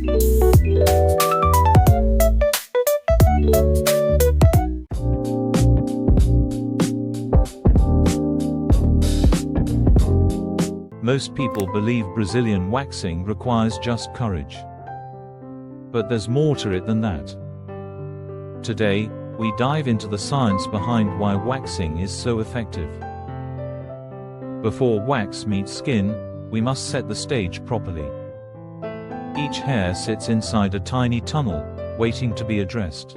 Most people believe Brazilian waxing requires just courage. But there's more to it than that. Today, we dive into the science behind why waxing is so effective. Before wax meets skin, we must set the stage properly. Each hair sits inside a tiny tunnel, waiting to be addressed.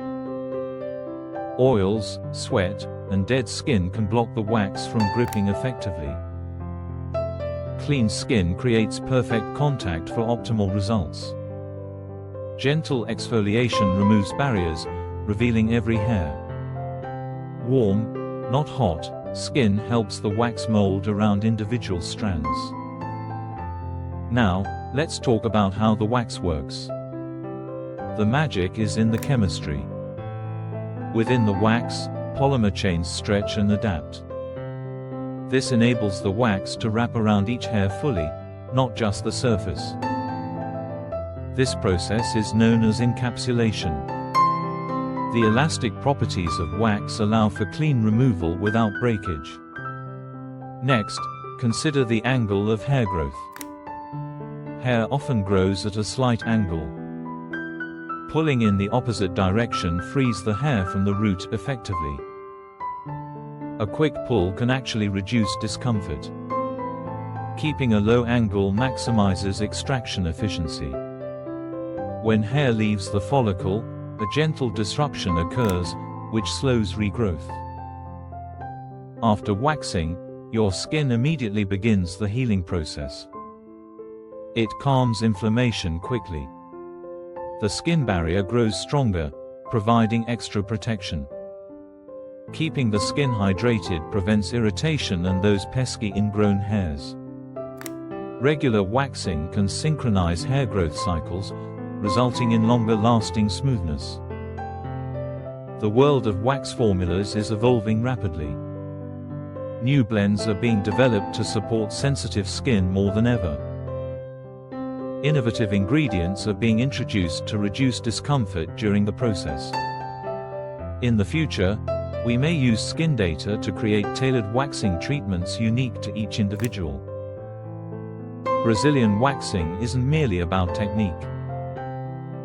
Oils, sweat, and dead skin can block the wax from gripping effectively. Clean skin creates perfect contact for optimal results. Gentle exfoliation removes barriers, revealing every hair. Warm, not hot, skin helps the wax mold around individual strands. Now, let's talk about how the wax works. The magic is in the chemistry. Within the wax, polymer chains stretch and adapt. This enables the wax to wrap around each hair fully, not just the surface. This process is known as encapsulation. The elastic properties of wax allow for clean removal without breakage. Next, consider the angle of hair growth. Hair often grows at a slight angle. Pulling in the opposite direction frees the hair from the root effectively. A quick pull can actually reduce discomfort. Keeping a low angle maximizes extraction efficiency. When hair leaves the follicle, a gentle disruption occurs, which slows regrowth. After waxing, your skin immediately begins the healing process. It calms inflammation quickly. The skin barrier grows stronger, providing extra protection. Keeping the skin hydrated prevents irritation and those pesky ingrown hairs. Regular waxing can synchronize hair growth cycles, resulting in longer-lasting smoothness. The world of wax formulas is evolving rapidly. New blends are being developed to support sensitive skin more than ever. Innovative ingredients are being introduced to reduce discomfort during the process. In the future, we may use skin data to create tailored waxing treatments unique to each individual. Brazilian waxing isn't merely about technique.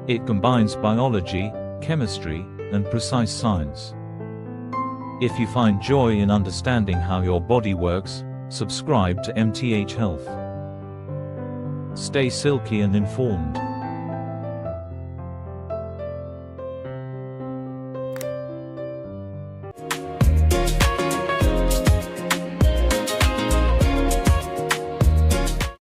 It combines biology, chemistry, and precise science. If you find joy in understanding how your body works, subscribe to MTH Health. Stay silky and informed.